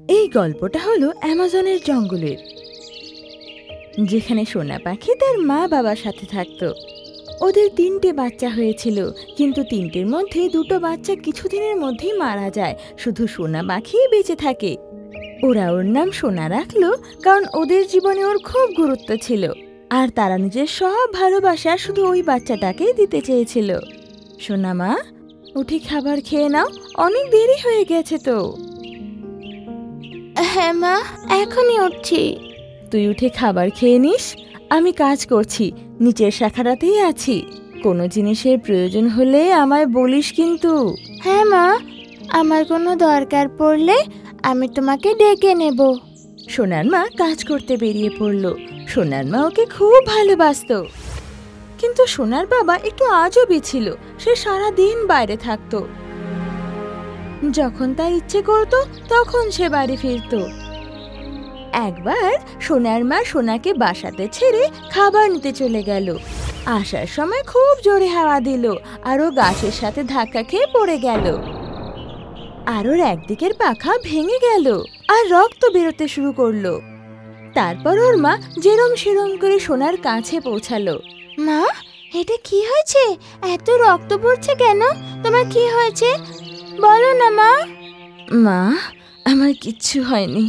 এই গল্পটা হলো অ্যামাজনের জঙ্গলের, যেখানে সোনা পাখি তার মা বাবার সাথে থাকতো। ওদের 3টে বাচ্চা হয়েছিল, কিন্তু 3টের মধ্যে 2টো বাচ্চা কিছুদিনের মধ্যেই মারা যায়, শুধু সোনা পাখি বেঁচে থাকে। ওরা ওর নাম সোনা রাখলো, কারণ ওদের জীবনে ওর খুব গুরুত্ব ছিল, আর তারা নিজের সব ভালোবাসা শুধু ওই বাচ্চাটাকেই দিতে চেয়েছিল। সোনা মা, উঠে খাবার খেয়ে নাও, অনেক দেরি হয়ে গেছে তো। হ্যাঁ মা, এখনই উঠছি। তুই উঠে খাবার খেয়ে নিস, আমি কাজ করছি, নিচের শাখাটাতেই আছি। কোনো জিনিসের প্রয়োজন হলে আমায় বলিস কিন্তু। হ্যাঁ মা, আমার কোনো দরকার পড়লে আমি তোমাকে ডেকে নেব। সোনার মা কাজ করতে বেরিয়ে পড়ল। সোনার মা ওকে খুব ভালোবাসতো, কিন্তু সোনার বাবা একটু আজবই ছিল। সে সারা দিন বাইরে থাকতো, যখন তার ইচ্ছে করত তখন সে বাড়ি ফিরত। একবার সোনার মা সোনাকে বাসাতে ছেড়ে খাবার নিতে চলে গেল। আসার সময় খুব জোরে হাওয়া দিল, আর ও গাছের সাথে ধাক্কা খেয়ে পড়ে গেল। আর ওর একদিকের পাখা ভেঙে গেল, আর রক্ত বেরোতে শুরু করলো। তারপর ওর মা যেরম সেরম করে সোনার কাছে পৌঁছালো। মা, এটা কি হয়েছে? এত রক্ত পড়ছে কেন? তোমার কি হয়েছে বলো না মা। মা, আমার কিচ্ছু হয়নি,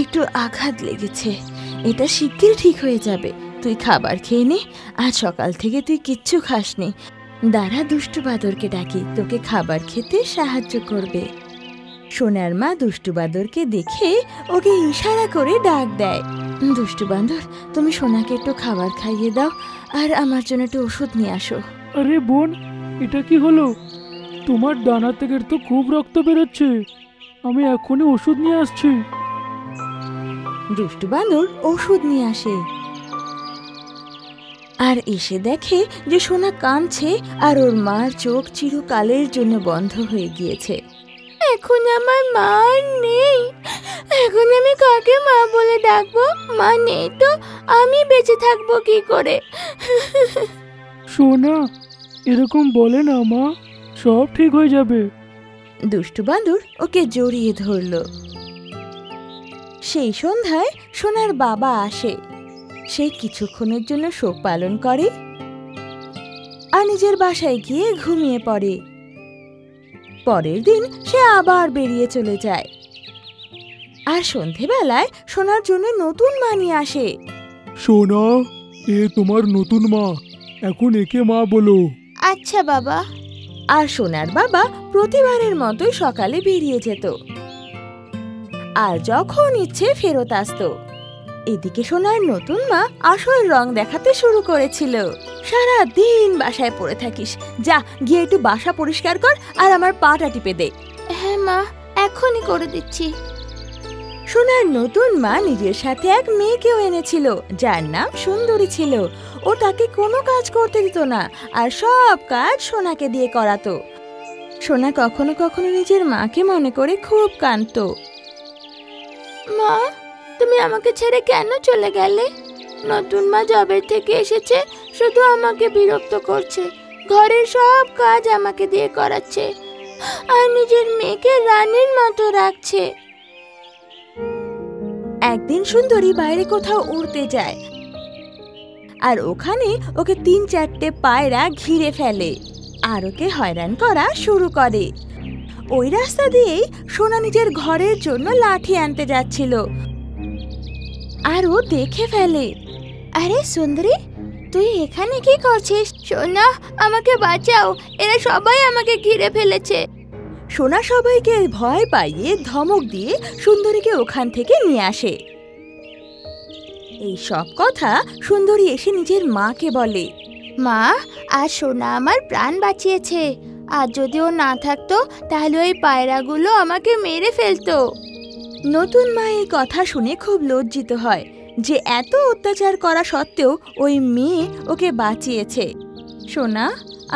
একটু আঘাত লেগেছে, এটা শিগগির ঠিক হয়ে যাবে। তুই খাবার খেয়ে নে, আজ সকাল থেকে তুই কিচ্ছু খাসনি। দাঁড়া, দুষ্টু বাদরকে ডাকি, তোকে খাবার খেতে সাহায্য করবে। সোনার মা দুষ্টু বাদরকে দেখে ওকে ইশারা করে ডাক দেয়। দুষ্টু বান্দর, তুমি সোনাকে একটু খাবার খাইয়ে দাও, আর আমার জন্য একটু ওষুধ নিয়ে আসো। আরে বোন, এটা কি হলো? তোমার ডানা থেকে তো খুব রক্ত বেরোচ্ছে, আমি এখনই ওষুধ নিয়ে আসছি। দুষ্টু বান্দর ওষুধ নিয়ে আসে, আর এসে দেখে যে সোনা কাঁদছে, আর ওর মার চোখ চিরকালের জন্য বন্ধ হয়ে গিয়েছে। এখন আমার মা নেই, এখন আমি কাকে মা বলে ডাকবো? মা নেই তো আমি বেঁচে থাকবো কি করে? সোনা, এরকম বলে না মা, সব ঠিক হয়ে যাবে। দুষ্টু বান্দর ওকে জড়িয়ে ধরল। সেই সন্ধ্যায় সোনার বাবা আসে। সে কিছুক্ষণের জন্য শোক পালন করে, আর নিজের বাসায় গিয়ে ঘুমিয়ে পড়ে। পরের দিন সে আবার বেরিয়ে চলে যায়, আর সন্ধেবেলায় সোনার জন্য নতুন মা নিয়ে আসে। সোনা, এ তোমার নতুন মা, এখন একে মা বলো। আচ্ছা বাবা। আর সোনার বাবা প্রতিবারের মতোই সকালে বেরিয়ে যেত, আর যখন ইচ্ছে ফেরত আসতো। এদিকে সোনার নতুন মা আসল রং দেখাতে শুরু করেছিল। সারা দিন বাসায় পড়ে থাকিস, যা গিয়ে একটু বাসা পরিষ্কার কর, আর আমার পাটা টিপে দে। হ্যাঁ মা, এখনই করে দিচ্ছি। সোনার নতুন মা নিজের সাথে এক মেয়েকেও এনেছিল, যার নাম সুন্দরী ছিল। ও তাকে কোনো কাজ করতে দিত না, আর সব কাজ সোনাকে দিয়ে করাতো। সোনা কখনো কখনো নিজের মাকে মনে করে খুব কাঁদতো। মা, তুমি আমাকে ছেড়ে কেন চলে গেলে? নতুন মা জবের থেকে এসেছে, শুধু আমাকে বিরক্ত করছে, ঘরের সব কাজ আমাকে দিয়ে করাচ্ছে, আর নিজের মেয়েকে রানীর মতো রাখছে। একদিন সুন্দরী বাইরে কোথাও উড়তে যায়, আর ওখানে ওকে 3-4টে পায়রা ঘিরে ফেলে, আর ওকে হয়রান করা শুরু করে। ওই রাস্তা দিয়েই সোনা নিজের ঘরের জন্য লাঠি আনতে যাচ্ছিল, আর ও দেখে ফেলে। আরে সুন্দরী, তুই এখানে কি করছিস? সোনা, আমাকে বাঁচাও, এরা সবাই আমাকে ঘিরে ফেলেছে। সোনা সবাইকে ভয় পাইয়ে ধমক দিয়ে সুন্দরীকে ওখান থেকে নিয়ে আসে। এই সব কথা সুন্দরী এসে নিজের মাকে বলে। মা, আর সোনা আমার প্রাণ বাঁচিয়েছে, আর যদি ও না থাকতো তাহলে ওই পায়রাগুলো আমাকে মেরে ফেলতো। নতুন মা এই কথা শুনে খুব লজ্জিত হয় যে এত অত্যাচার করা সত্ত্বেও ওই মেয়ে ওকে বাঁচিয়েছে। সোনা,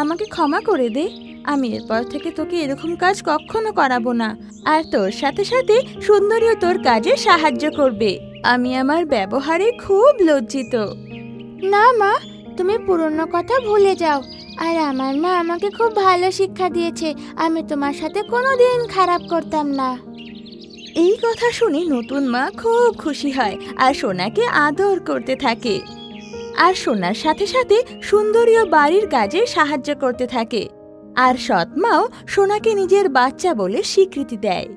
আমাকে ক্ষমা করে দে, আমি এরপর থেকে তোকে এরকম কাজ কখনো করাবো না, আর তোর সাথে সাথে সুন্দরীও তোর কাজে সাহায্য করবে। আমি আমার ব্যবহারে খুব লজ্জিত। না মা, তুমি পুরনো কথা ভুলে যাও, আর আমার মা আমাকে খুব ভালো শিক্ষা দিয়েছে, আমি তোমার সাথে কোনোদিন খারাপ করতাম না। এই কথা শুনে নতুন মা খুব খুশি হয় আর সোনাকে আদর করতে থাকে আর সোনার সাথে সাথে সুন্দরীয় বাড়ির কাজে সাহায্য করতে থাকে আর সৎ মাও সোনাকে নিজের বাচ্চা বলে স্বীকৃতি দেয়।